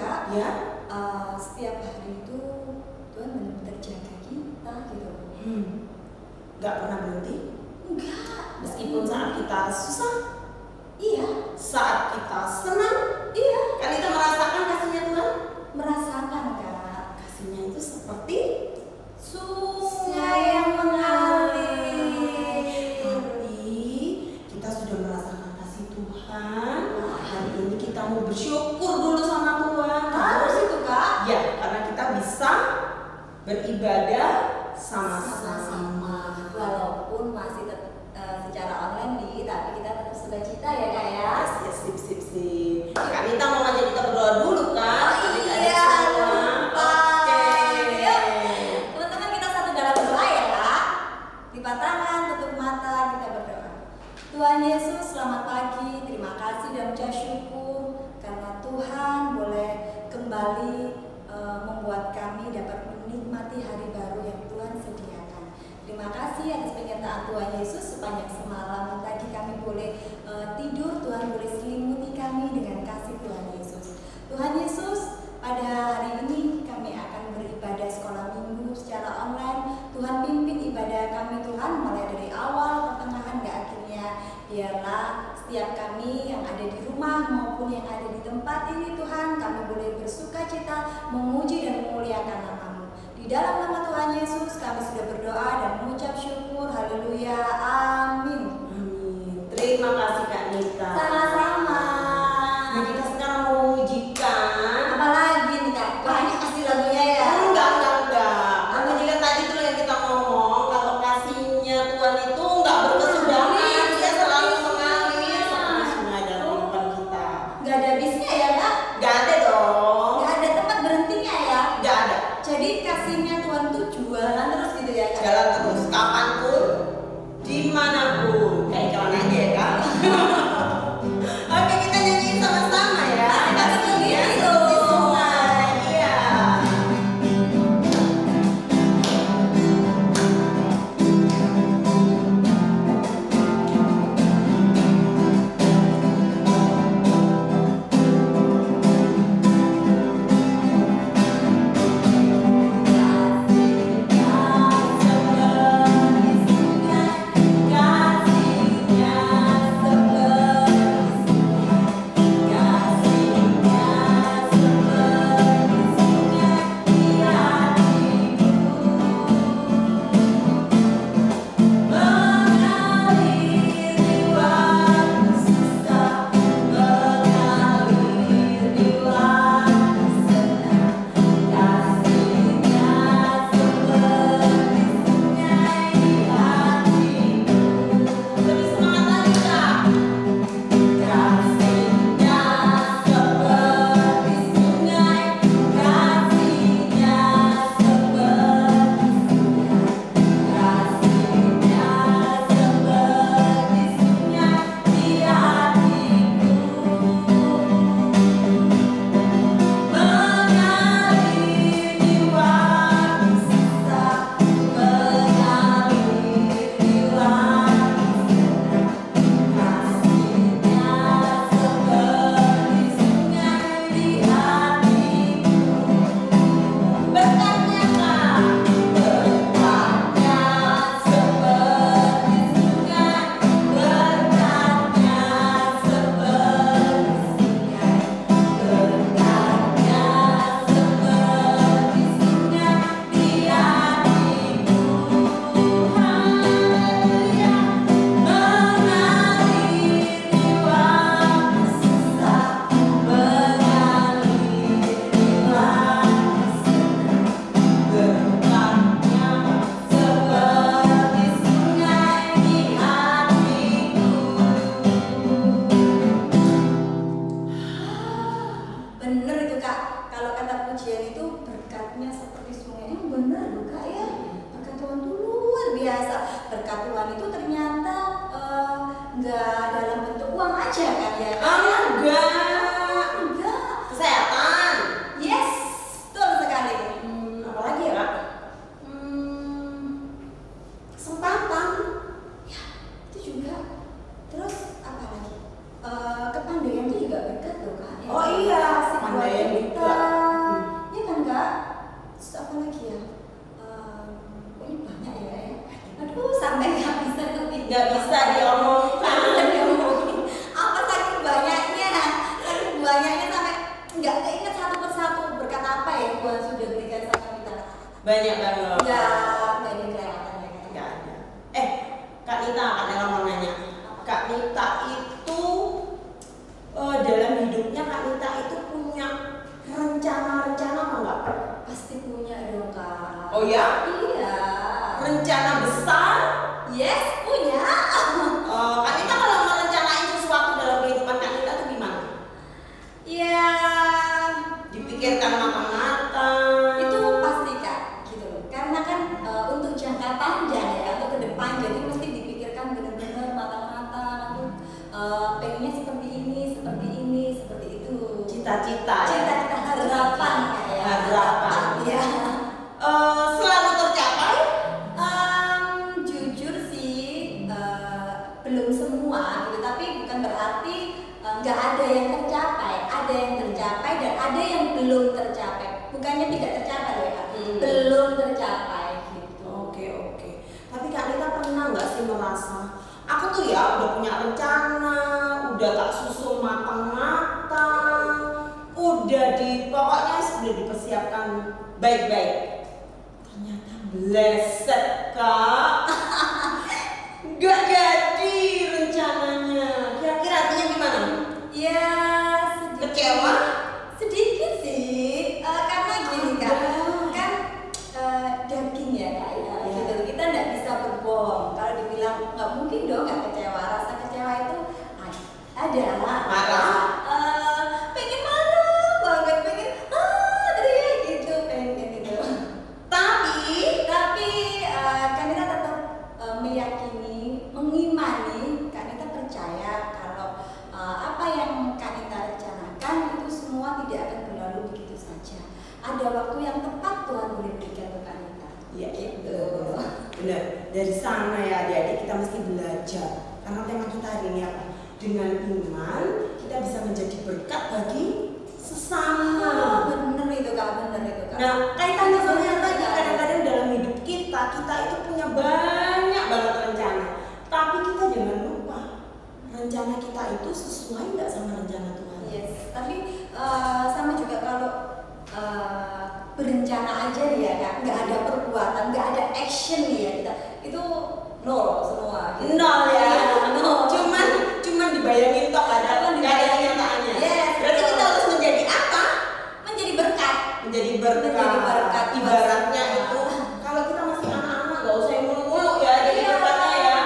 Kak, Ya. Setiap hari itu Tuhan benar-benar jaga kita gitu. Nggak pernah berhenti. Enggak. Meskipun saat kita susah, Iya. saat kita senang, Iya. kan kita merasakan kasihnya Tuhan. Merasakan Kak. Kasihnya itu seperti Sungai yang mengalir. Tapi kita sudah merasakan kasih Tuhan. Hari ini kita mau bersyukur dulu sama Tuhan. Harus itu Kak. Ya, karena kita bisa beribadah sama-sama. Walaupun masih secara online tapi kita tetap sukacita ya Kak ya. Yes, sip. Kak Nita mau ngajak kita berdoa dulu kan? Iya, lupa. Yuk, teman-teman kita satu dalam doa ya Kak. Lipat tangan, tutup mata, kita berdoa. Tuhan Yesus, selamat pagi. Terima kasih dan ucap syukur karena Tuhan boleh kembali membuat kami dapat menikmati hari baru yang Tuhan sediakan. Terima kasih atas penyertaan Tuhan Yesus sepanjang semalam tadi kami boleh tidur, Tuhan boleh selimuti kami dengan kasih Tuhan Yesus. Tuhan Yesus, pada hari ini kami akan beribadah sekolah minggu secara online. Tuhan pimpin ibadah kami Tuhan mulai dari awal, pertengahan, hingga akhirnya. Biarlah setiap kami yang ada di rumah maupun yang ada di tempat ini Tuhan, kami boleh bersuka cita, memuji dan memuliakan nama-Mu. Di dalam nama Tuhan Yesus kami sudah berdoa dan mengucap syukur. Haleluya. Amin. Terima kasih Kak Nita. Sama-sama. Nah, kita sekarang mau mengujikan. Apalagi nih Kak? Banyak pasti lagunya ya. Enggak. Mengujikan tadi tuh yang kita ngomong, kalau kasihnya Tuhan itu enggak berkesudahan, dia selalu mengalir seperti sungai dalam kehidupan kita. Gak ada habisnya ya Kak? Enggak ada dong. Gak ada tempat berhentinya ya? Enggak ada. Jadi kasihnya Tuhan tuh jualan terus gitu ya Kak? Jalan terus, kapanpun, dimanapun. Kayak iklan aja ya Kak. Oke, kita nyanyiin sama-sama ya. Kasihnya seperti sungai. Iya. Lebih semangat lagi Kak. Kasihnya seperti sungai, kasihnya seperti sungai, kasihnya seperti sungai di hatiku, mengalir di waktu susah, mengalir di waktu kasihnya seperti sungai di hatiku. Berkatnya Kak, berkatnya seperti sungai, berkatnya seperti sungai, berkatnya seperti sungai di hatiku. Haleluya. Mengalir di waktu susah, mengalir di waktu senang, berkatnya seperti sungai di hatiku. Bener itu Kak, kalau kata pujian itu berkatnya seperti sungai. Bener loh Kak ya, berkat Tuhan itu luar biasa. Berkat Tuhan itu ternyata nggak dalam bentuk uang aja kan ya Kak? Enggak. Kesehatan. Yes, betul sekali. Apalagi ya Kak? Kesempatan. Ya, itu juga. Terus apa lagi? Kepandaian itu juga berkat loh Kak. Oh iya, Kasih buat kepandaian kita. juga. Banyak banget. Nggak ada kelewatan ya. Nggak ada. Kak Nita, Kak Nela mau nanya. Kak Nita itu dalam hidupnya Kak Nita itu punya rencana-rencana apa enggak? Pasti punya dong Kak. Oh ya? Iya. Rencana besar? Yes, punya. Kak Nita kalau merencanain sesuatu dalam kehidupan Kak Nita itu gimana? Iya. Dipikirkan matang-matang. Itu pasti Kak, gitu loh. Karena kan untuk jangka panjang ya, atau ke depan, jadi mesti dipikirkan benar-benar matang-matang. Aku pengennya seperti ini, seperti itu. Cita-cita ya? Cita-cita harapan ya. Harapan. Ya. Selalu tercapai? Jujur sih belum semua gitu, tapi bukan berarti nggak ada yang tercapai. Ada yang tercapai dan ada yang belum tercapai. Bukannya tidak tercapai loh ya, belum tercapai gitu. Oke. Tapi Kak Nita pernah nggak sih merasa, aku tuh ya udah punya rencana, udah tak susun matang-matang, pokoknya sudah dipersiapkan baik-baik. Ternyata bleset Kak, nggak jadi rencananya. Kira-kira artinya gimana? Ya Kecewa? sedikit sih, karena gini Kak, kan daging ya Kak ya, gitu. Kita nggak bisa berbohong. Kalau dibilang nggak mungkin dong nggak kecewa. Rasa kecewa itu ada. Marah? Pengen marah banget, pengen teriak gitu, pengen gitu. Tapi kan kita tetap meyakini, mengimani, kan kita percaya kalau apa yang kan kita rencanakan itu semua tidak akan berlalu begitu saja. Ada waktu yang tepat Tuhan boleh berikan kepada kita. Iya, Gitu. benar. Dari sana ya adik-adik kita mesti belajar. Karena tema kita hari ini apa? Dengan iman kita bisa menjadi berkat bagi sesama. Bener itu Kak. Nah, kaitannya sama yang tadi, kadang-kadang dalam hidup kita itu punya banyak banget rencana. Tapi kita jangan lupa, rencana kita itu sesuai nggak sama rencana Tuhan. Yes, tapi sama juga kalau berencana aja nih ya Kak, nggak ada perbuatan, nggak ada action nih ya kita, itu nol semua. Gitu. Nol ya. Nol. Cuman dibayangin tok ada kenyataannya. Yes. Berarti kita harus menjadi apa? Menjadi berkat. Menjadi berkat. Ibaratnya itu kalau kita masih anak-anak nggak usah yang muluk-muluk ya jadi berkatnya ya.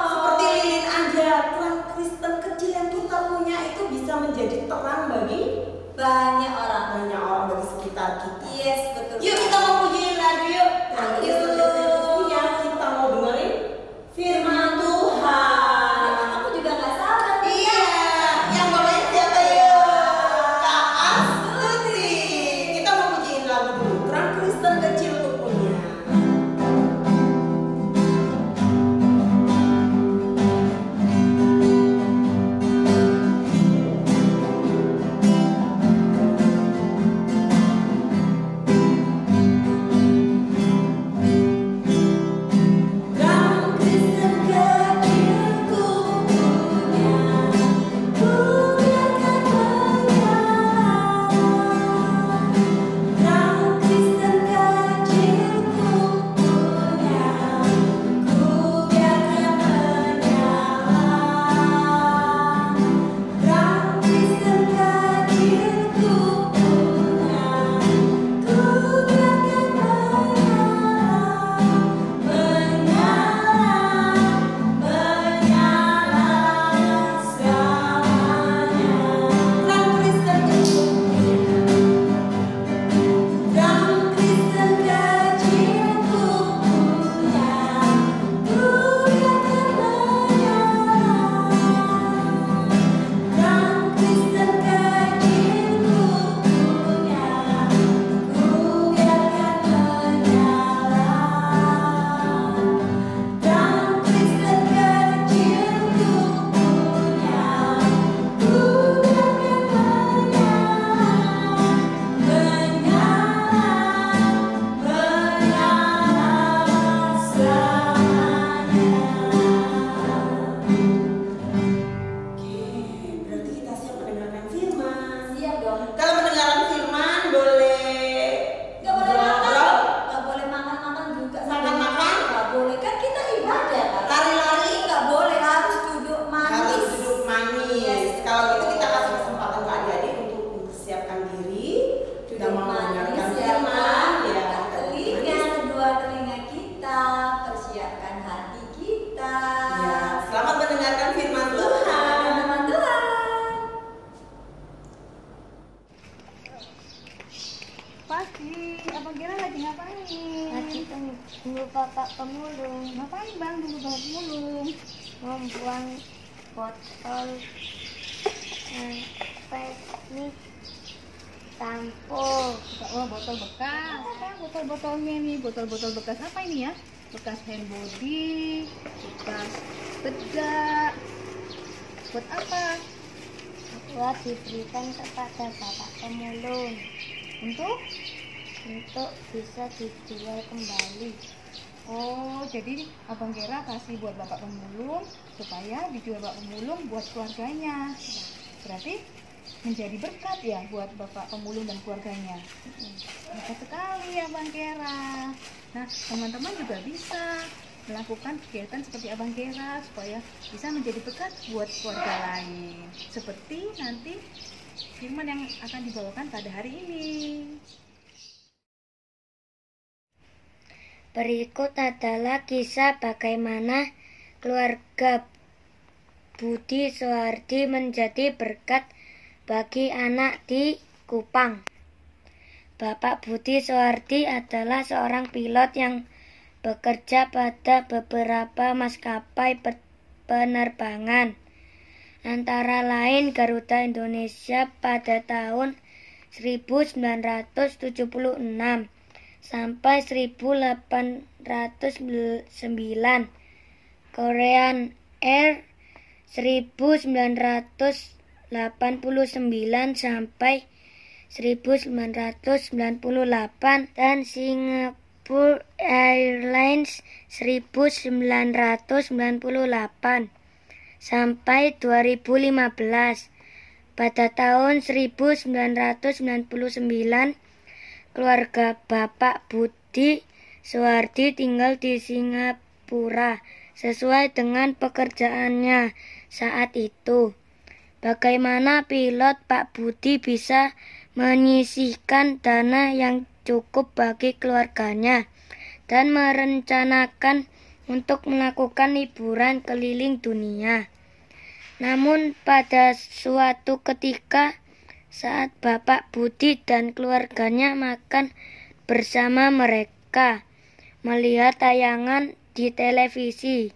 Seperti lilin aja, terang Kristen kecil yang kita punya itu bisa menjadi terang bagi Banyak orang. bagi sekitar kita. Yes, betul. Yuk kita mau pujiin lagu yuk. Terang Yuk. Kristen kecil itu punya, kita mau dengerin firman Tuhan. Aku juga nggak sabar. Iya, yang bawain siapa yuk? Kak Astuti. Kita mau pujiin lagu dulu. Terang Kristen kecil tuh punya. Terang Kristen kecil pagi. Abang Gera lagi ngapain? Lagi tunggu bapak pemulung. Ngapain bang tunggu bapak pemulung? Membuang botol teknik sampo. Oh, botol bekas. Apa botol-botolnya nih? Botol-botol bekas apa ini ya? Bekas hand body, bekas bedak. Buat apa? Buat diberikan kepada bapak pemulung Untuk? bisa dijual kembali. Oh, jadi Abang Gera kasih buat bapak pemulung supaya dijual bapak pemulung buat keluarganya. Berarti menjadi berkat ya buat bapak pemulung dan keluarganya. Berkat sekali Abang Gera. Nah, teman-teman juga bisa melakukan kegiatan seperti Abang Gera supaya bisa menjadi berkat buat keluarga lain. Seperti nanti firman yang akan dibawakan pada hari ini. Berikut adalah kisah bagaimana keluarga Budi Soehardi menjadi berkat bagi anak di Kupang. Bapak Budi Soehardi adalah seorang pilot yang bekerja pada beberapa maskapai penerbangan, antara lain Garuda Indonesia pada tahun 1976 sampai 1809, Korean Air 1989 sampai 1998 dan Singapore Airlines 1998 sampai 2015. Pada tahun 1999, keluarga Bapak Budi Soehardi tinggal di Singapura sesuai dengan pekerjaannya saat itu. Bagaimana pilot Pak Budi bisa menyisihkan dana yang cukup bagi keluarganya dan merencanakan untuk melakukan liburan keliling dunia. Namun pada suatu ketika saat Bapak Budi dan keluarganya makan bersama, mereka melihat tayangan di televisi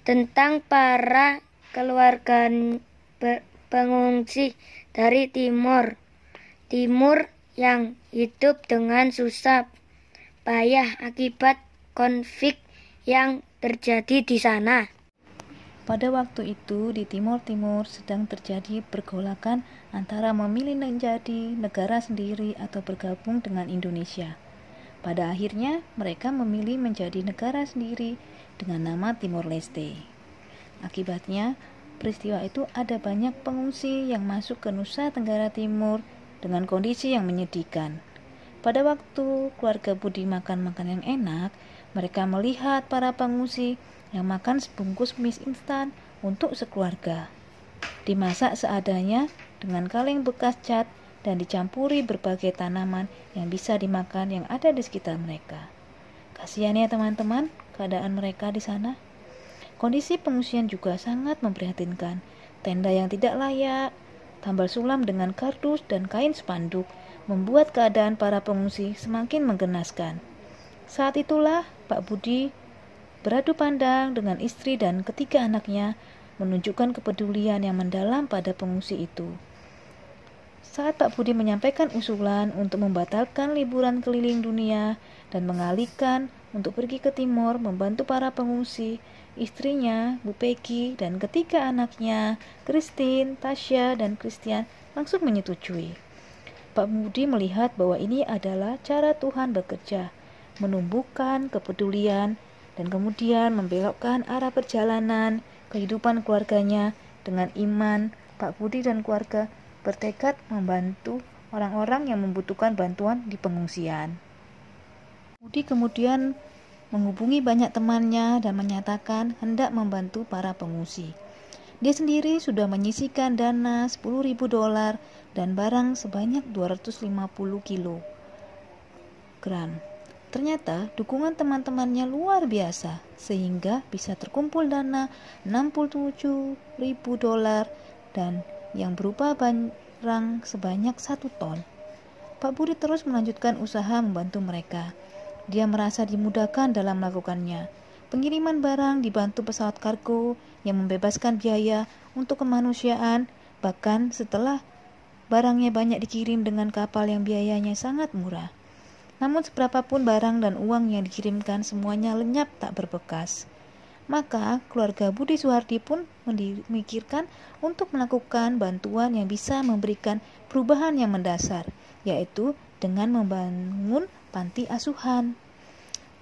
tentang para keluarga pengungsi dari Timur yang hidup dengan susah payah akibat konflik yang terjadi di sana. Pada waktu itu di Timur sedang terjadi pergolakan antara memilih menjadi negara sendiri atau bergabung dengan Indonesia. Pada akhirnya mereka memilih menjadi negara sendiri dengan nama Timor Leste. Akibatnya peristiwa itu ada banyak pengungsi yang masuk ke Nusa Tenggara Timur dengan kondisi yang menyedihkan. Pada waktu keluarga Budi makan makanan yang enak, mereka melihat para pengungsi yang makan sebungkus mie instan untuk sekeluarga. Dimasak seadanya dengan kaleng bekas cat dan dicampuri berbagai tanaman yang bisa dimakan yang ada di sekitar mereka. Kasihan ya teman-teman, keadaan mereka di sana. Kondisi pengungsian juga sangat memprihatinkan. Tenda yang tidak layak, tambal sulam dengan kardus dan kain spanduk membuat keadaan para pengungsi semakin menggenaskan. Saat itulah Pak Budi beradu pandang dengan istri dan ketiga anaknya, menunjukkan kepedulian yang mendalam pada pengungsi itu. Saat Pak Budi menyampaikan usulan untuk membatalkan liburan keliling dunia dan mengalihkan untuk pergi ke timur membantu para pengungsi, istrinya, Bu Peggy, dan ketiga anaknya, Christine, Tasya, dan Christian langsung menyetujui. Pak Budi melihat bahwa ini adalah cara Tuhan bekerja, menumbuhkan kepedulian dan kemudian membelokkan arah perjalanan kehidupan keluarganya. Dengan iman, Pak Budi dan keluarga bertekad membantu orang-orang yang membutuhkan bantuan di pengungsian. Budi kemudian menghubungi banyak temannya dan menyatakan hendak membantu para pengungsi. Dia sendiri sudah menyisihkan dana $10.000 dan barang sebanyak 250 kilogram. Ternyata dukungan teman-temannya luar biasa sehingga bisa terkumpul dana $67.000 dan yang berupa barang sebanyak 1 ton. Pak Budi terus melanjutkan usaha membantu mereka. Dia merasa dimudahkan dalam melakukannya. Pengiriman barang dibantu pesawat kargo yang membebaskan biaya untuk kemanusiaan, bahkan setelah barangnya banyak dikirim dengan kapal yang biayanya sangat murah. Namun seberapapun barang dan uang yang dikirimkan, semuanya lenyap tak berbekas. Maka keluarga Budi Suhardi pun memikirkan untuk melakukan bantuan yang bisa memberikan perubahan yang mendasar, yaitu dengan membangun panti asuhan.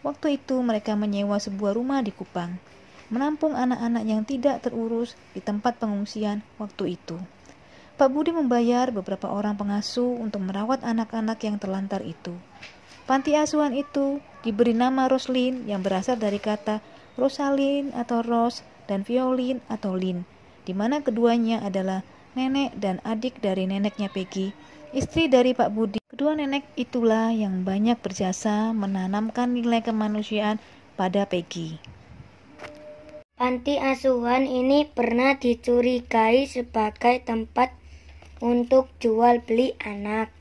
Waktu itu mereka menyewa sebuah rumah di Kupang, menampung anak-anak yang tidak terurus di tempat pengungsian waktu itu. Pak Budi membayar beberapa orang pengasuh untuk merawat anak-anak yang terlantar itu. Panti asuhan itu diberi nama Roslin yang berasal dari kata Rosalin atau Ros dan violin atau Lin, di mana keduanya adalah nenek dan adik dari neneknya Peggy, istri dari Pak Budi. Kedua nenek itulah yang banyak berjasa menanamkan nilai kemanusiaan pada Peggy. Panti asuhan ini pernah dicurigai sebagai tempat untuk jual beli anak.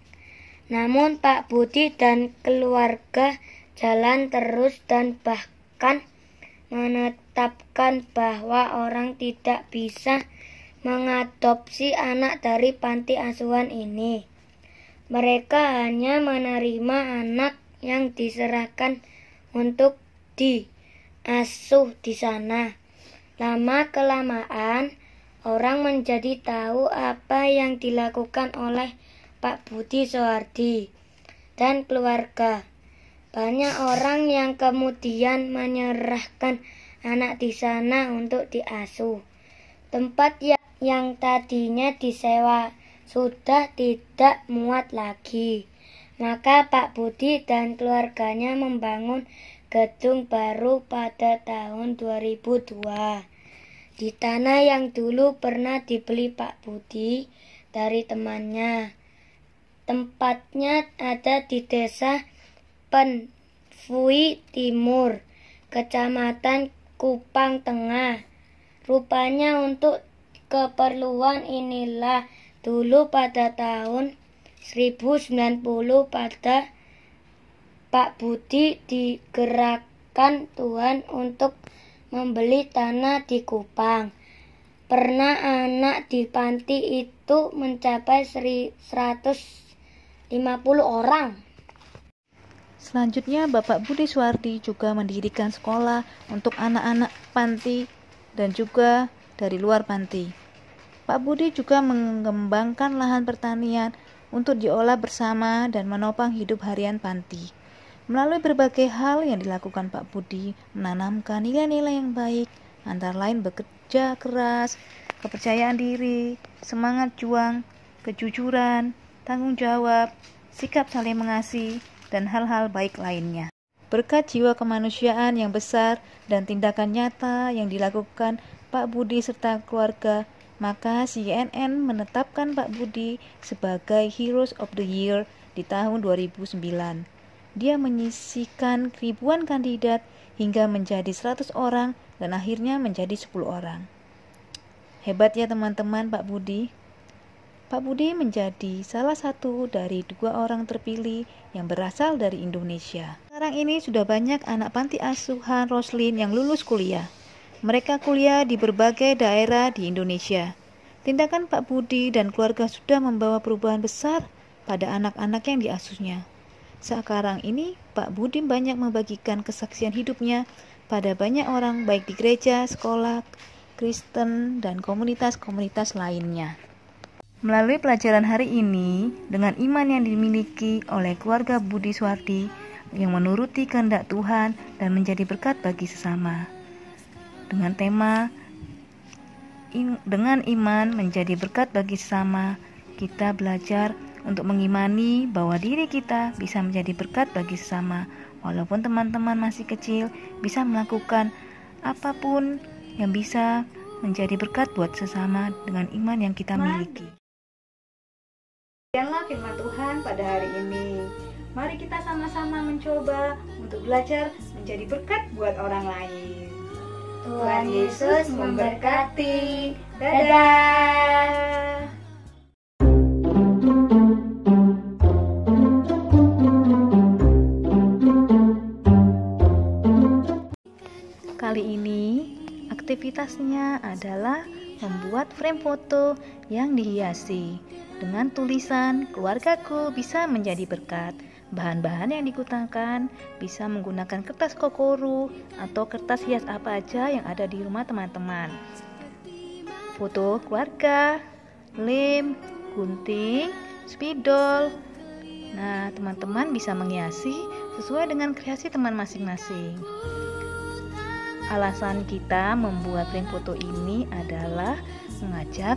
Namun Pak Budi dan keluarga jalan terus dan bahkan menetapkan bahwa orang tidak bisa mengadopsi anak dari panti asuhan ini. Mereka hanya menerima anak yang diserahkan untuk diasuh di sana. Lama-kelamaan, orang menjadi tahu apa yang dilakukan oleh Pak Budi Suhardi dan keluarga. Banyak orang yang kemudian menyerahkan anak di sana untuk diasuh. Tempat yang tadinya disewa sudah tidak muat lagi. Maka Pak Budi dan keluarganya membangun gedung baru pada tahun 2002. Di tanah yang dulu pernah dibeli Pak Budi dari temannya. Tempatnya ada di desa Penfui Timur, Kecamatan Kupang Tengah. Rupanya untuk keperluan inilah dulu pada tahun 1090 pada Pak Budi digerakkan Tuhan untuk membeli tanah di Kupang. Pernah anak di panti itu mencapai 150 orang. Selanjutnya, Bapak Budi Suhardi juga mendirikan sekolah untuk anak-anak panti dan juga dari luar panti. Pak Budi juga mengembangkan lahan pertanian untuk diolah bersama dan menopang hidup harian panti. Melalui berbagai hal yang dilakukan Pak Budi, menanamkan nilai-nilai yang baik, antara lain bekerja keras, kepercayaan diri, semangat juang, kejujuran, tanggung jawab, sikap saling mengasihi, dan hal-hal baik lainnya. Berkat jiwa kemanusiaan yang besar dan tindakan nyata yang dilakukan Pak Budi serta keluarga, maka CNN menetapkan Pak Budi sebagai Heroes of the Year di tahun 2009. Dia menyisihkan ribuan kandidat hingga menjadi 100 orang dan akhirnya menjadi 10 orang. Hebat ya teman-teman Pak Budi. Pak Budi menjadi salah satu dari 2 orang terpilih yang berasal dari Indonesia. Sekarang ini sudah banyak anak panti asuhan Roslin yang lulus kuliah. Mereka kuliah di berbagai daerah di Indonesia. Tindakan Pak Budi dan keluarga sudah membawa perubahan besar pada anak-anak yang diasuhnya. Sekarang ini Pak Budi banyak membagikan kesaksian hidupnya pada banyak orang baik di gereja, sekolah, Kristen, dan komunitas-komunitas lainnya. Melalui pelajaran hari ini, dengan iman yang dimiliki oleh keluarga Budi Suhardi yang menuruti kehendak Tuhan dan menjadi berkat bagi sesama. Dengan tema dengan iman menjadi berkat bagi sesama, kita belajar untuk mengimani bahwa diri kita bisa menjadi berkat bagi sesama. Walaupun teman-teman masih kecil, bisa melakukan apapun yang bisa menjadi berkat buat sesama dengan iman yang kita miliki. Demikianlah firman Tuhan pada hari ini. Mari kita sama-sama mencoba untuk belajar menjadi berkat buat orang lain. Tuhan Yesus memberkati. Dadah. aktivitasnya adalah membuat frame foto yang dihiasi dengan tulisan "Keluargaku bisa menjadi berkat". Bahan-bahan yang digunakan bisa menggunakan kertas kokoro atau kertas hias apa aja yang ada di rumah teman-teman. Foto keluarga, lem, gunting, spidol. Nah, teman-teman bisa menghiasi sesuai dengan kreasi teman masing-masing. Alasan kita membuat frame foto ini adalah mengajak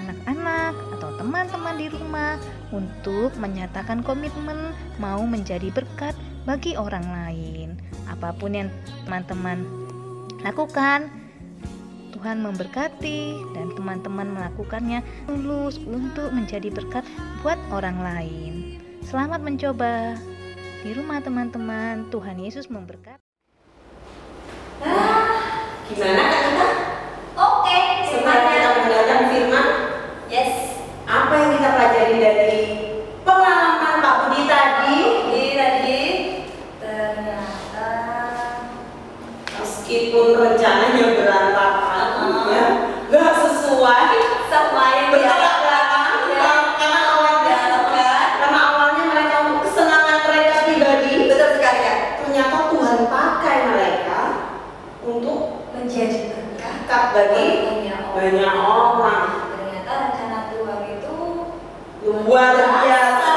anak-anak atau teman-teman di rumah untuk menyatakan komitmen mau menjadi berkat bagi orang lain. Apapun yang teman-teman lakukan, Tuhan memberkati dan teman-teman melakukannya tulus untuk menjadi berkat buat orang lain. Selamat mencoba di rumah teman-teman. Tuhan Yesus memberkati. Gimana Kak Nita? Oke, Setelah kita mendengarkan firman, yes. apa yang kita pelajari dari pengalaman Pak Budi tadi? Tadi ternyata Meskipun rencananya berantakan, ya, nggak sesuai sama yang bertolak belakang, ya. karena awalnya mereka untuk kesenangan mereka pribadi. Betul sekali ya. Ternyata Tuhan pakai mereka untuk Menjadi berkat bagi banyak orang. Ternyata rencana Tuhan itu Luar biasa.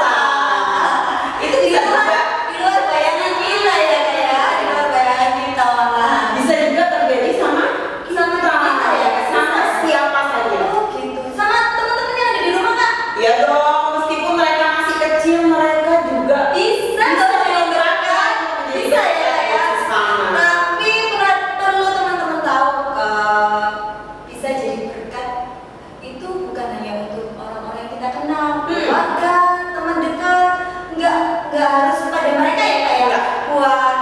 Itu bisa juga di luar bayangan kita ya kayak di luar bayangan kita malah. bisa juga terjadi sama Sama kita ya, sama siapa saja. Oh gitu. Sama teman-teman yang ada di rumah Kak. Ya dong, meskipun mereka masih kecil, mereka juga Bisa kalau jadi berkat. Bisa ya ya. Sama. Tapi perlu teman-teman tahu bisa jadi berkat itu bukan hanya untuk orang-orang yang kita kenal, keluarga, teman dekat, nggak harus pada mereka ya kayak buat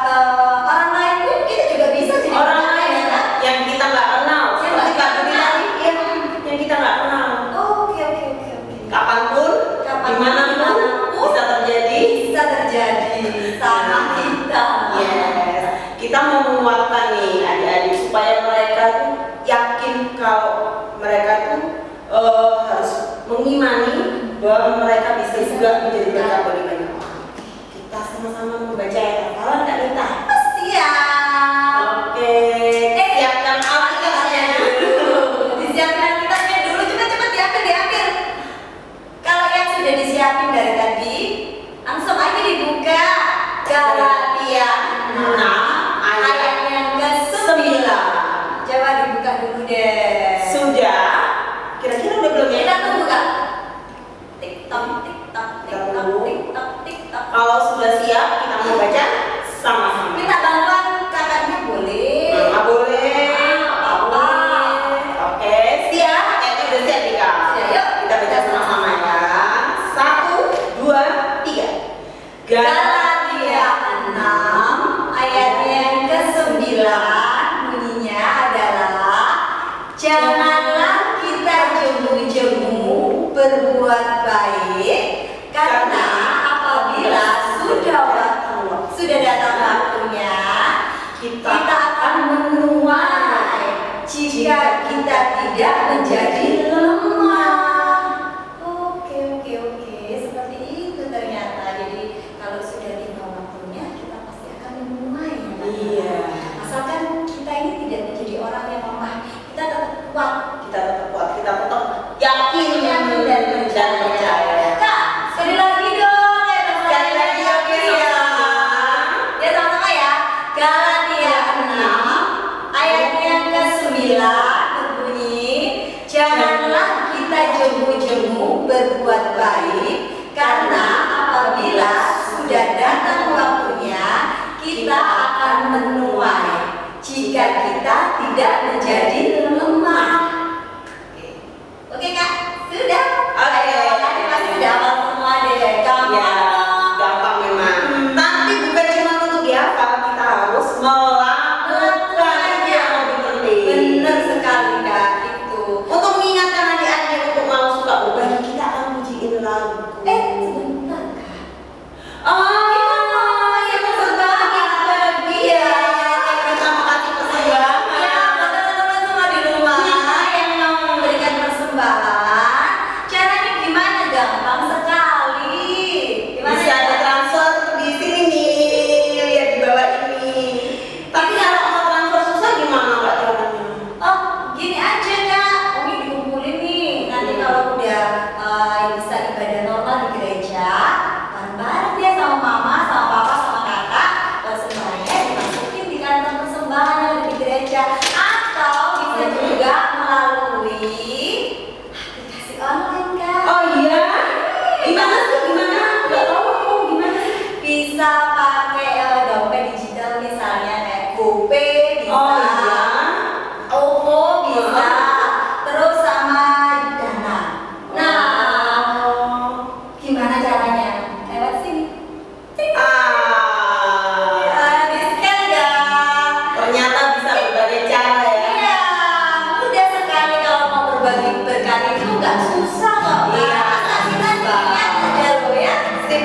orang lain pun kita juga bisa jadi Orang berkat, lain ya kan? yang kita nggak kenal, Yang seperti nggak Kak Budi kenal. tadi, yang kita nggak kenal. Oke. Kapanpun, dimanapun bisa terjadi. Bisa terjadi sama kita. Yes, kita mau menguatkan nih adik-adik supaya mereka tuh yakin kalau mereka tuh harus mengimani bahwa mereka bisa juga menjadi berkat bagi banyak orang. Kita sama-sama membaca ayat hafalan Kak Nita. Siap. Oke, siapkan Alkitabnya. Disiapkan kitabnya dulu, cepet diambil. Kalau yang sudah disiapin dari tadi, langsung aja dibuka Galatia 6 ayat yang ke-9. Coba dibuka dulu deh. Sudah? Kira-kira udah belum ya? Kita tunggu Kak. Tik-tok. Kalau sudah siap, kita mau baca sama-sama. Minta bantuan kakaknya boleh. Mama boleh. Apa? Oke, siap? Kayaknya udah siap nih Kak. Sudah, yuk. Kita baca sama-sama ya. 1, 2, 3. Galatia 6 ayat yang ke-9 bunyinya adalah janganlah kita jemu-jemu berbuat baik karena apabila sudah datang waktunya kita akan menuai jika kita tidak menjadi lemah. Oke. Seperti itu ternyata. Jadi kalau sudah tiba waktunya kita pasti akan menuai. Iya. Asalkan kita ini tidak menjadi orang yang lemah, kita tetap kuat. Kita tetap kuat, kita tetap yakin Dan percaya. Kak, sekali lagi dong ya teman-teman. Sekali lagi, oke ya. Ya sama-sama ya. Galatia 6 ayat yang ke-9 berbunyi, janganlah kita jemu-jemu berbuat baik karena apabila sudah datang waktunya kita akan menuai jika kita tidak menjadi lemah. Oke Kak, sudah. Oke. Tadi pasti sudah hafal semua deh. Gampang. Ya, gampang memang. Tapi bukan cuma untuk dihafal, kita harus melakukannya lebih penting. Bener sekali Kak itu. Untuk mengingatkan adik-adik untuk mau suka berbagi, kita akan pujiin lagu. Sebentar Kak. Oh, Kita mau berbagi. iya. Bisa pakai dompet digital misalnya kayak GoPay bisa. Oh iya. OVO bisa. Terus sama Dana. Nah, gimana caranya? Lewat sini. Di-scan ya. Ternyata bisa berbagai cara ya. Iya, mudah sekali kalau mau berbagi berkat itu nggak susah kok. Iya, Asal kita niat aja loh ya. Sip.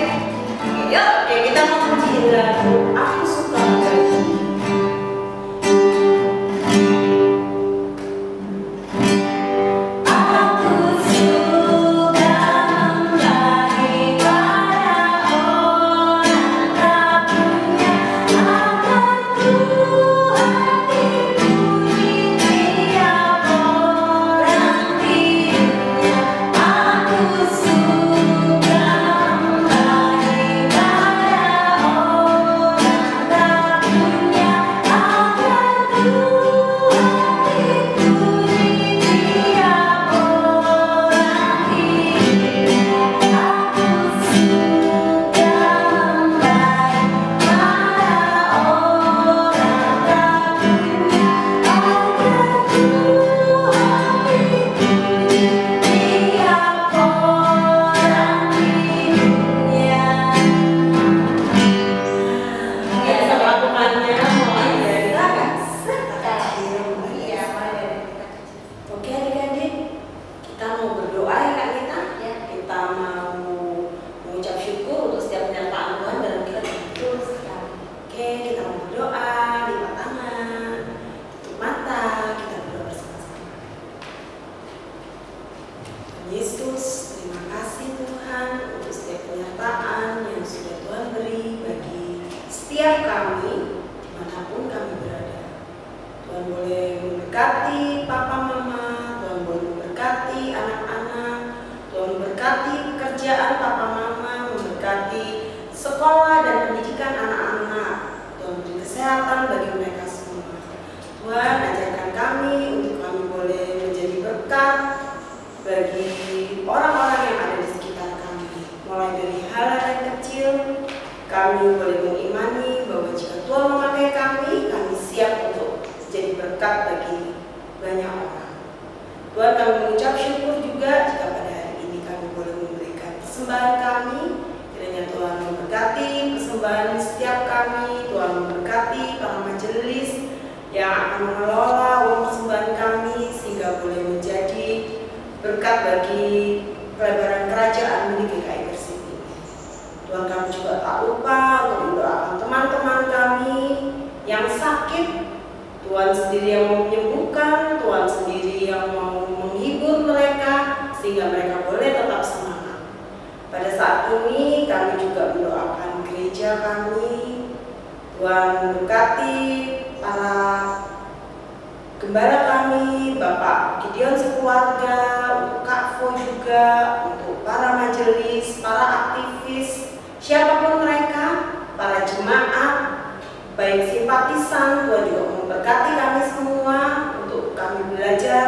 Yuk. Oke, kita mau pujiin lagu Aku Suka Berbagi. Aku suka membagi pada orang tak punya, agar Tuhan dipuji tiap orang di dunia. Aku suka membagi pada orang tak punya, agar Tuhan dipuji tiap orang di dunia. Aku suka membagi pada orang tak punya, agar Tuhan dipuji tiap orang di dunia. Biasa melakukannya mulai dari Oke adik-adik, kita mau berdoa ya Kak Nita. Kita mau mengucap syukur untuk setiap penyertaan Tuhan dalam kita. Oke, kita mau berdoa, lipat tangan, tutup mata, kita berdoa bersama-sama. Tuhan Yesus, terima kasih Tuhan untuk setiap penyertaan yang sudah Tuhan beri bagi setiap kami dimanapun kami berada. Tuhan boleh memberkati papa mama, Tuhan boleh memberkati anak-anak, Tuhan memberkati pekerjaan papa mama, memberkati sekolah dan pendidikan anak-anak. Tuhan beri kesehatan bagi mereka semua. Tuhan ajarkan kami untuk kami boleh menjadi berkat bagi orang-orang yang ada di sekitar kami. Mulai dari hal-hal yang kecil, kami boleh mengimani bahwa jika Tuhan memakai kami siap untuk jadi berkat bagi banyak orang. Tuhan, kami mengucap syukur juga jika pada hari ini kami boleh memberikan persembahan kami. Kiranya Tuhan memberkati persembahan setiap kami. Tuhan memberkati para majelis yang akan mengelola uang persembahan kami sehingga boleh menjadi berkat bagi pelebaran kerajaan di GKI Gresik ini. Tuhan, kami juga tak lupa untuk mendoakan teman-teman kami yang sakit. Tuhan sendiri yang mau menyembuhkan, Tuhan sendiri yang mau menghibur mereka sehingga mereka boleh tetap semangat. Pada saat ini kami juga mendoakan gereja kami. Tuhan memberkati para gembala kami, Bapak Gideon sekeluarga, untuk Kak Fo juga, untuk para majelis, para aktivis, siapapun mereka, para jemaat, baik simpatisan. Tuhan juga memberkati kami semua untuk kami belajar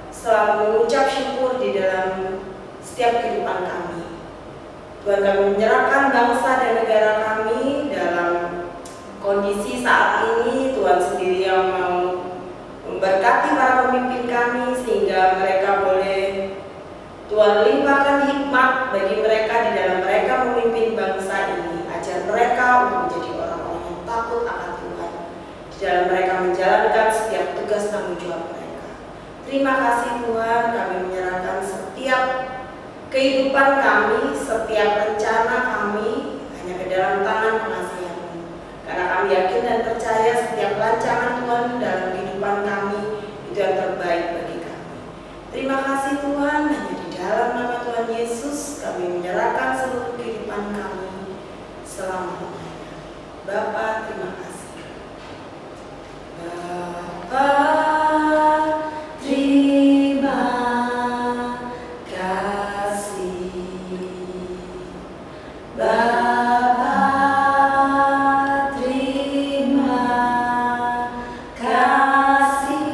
selalu mengucap syukur di dalam setiap kehidupan kami. Tuhan, kami menyerahkan bangsa dan negara kami dalam kondisi saat ini. Tuhan sendiri yang mau memberkati para pemimpin kami sehingga mereka boleh Tuhan limpahkan hikmat bagi mereka di dalam mereka memimpin bangsa ini. Ajar mereka untuk menjadi orang-orang yang takut akan Tuhan di dalam mereka menjalankan setiap tugas tanggung jawab mereka. Terima kasih Tuhan, kami menyerahkan setiap kehidupan kami, setiap rencana kami hanya ke dalam tangan pengasihan-Mu. Karena kami yakin dan percaya setiap rancangan Tuhan dalam kehidupan kami itu yang terbaik bagi kami. Terima kasih Tuhan, hanya di dalam nama Tuhan Yesus kami menyerahkan seluruh kehidupan kami selama-lamanya. Bapa, terima kasih. Bapa, terima kasih. Bapa, terima kasih.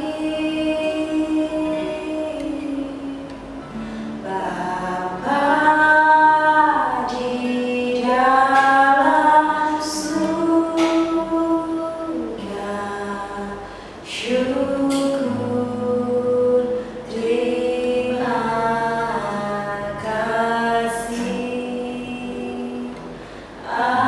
Bapa di dalam Amin.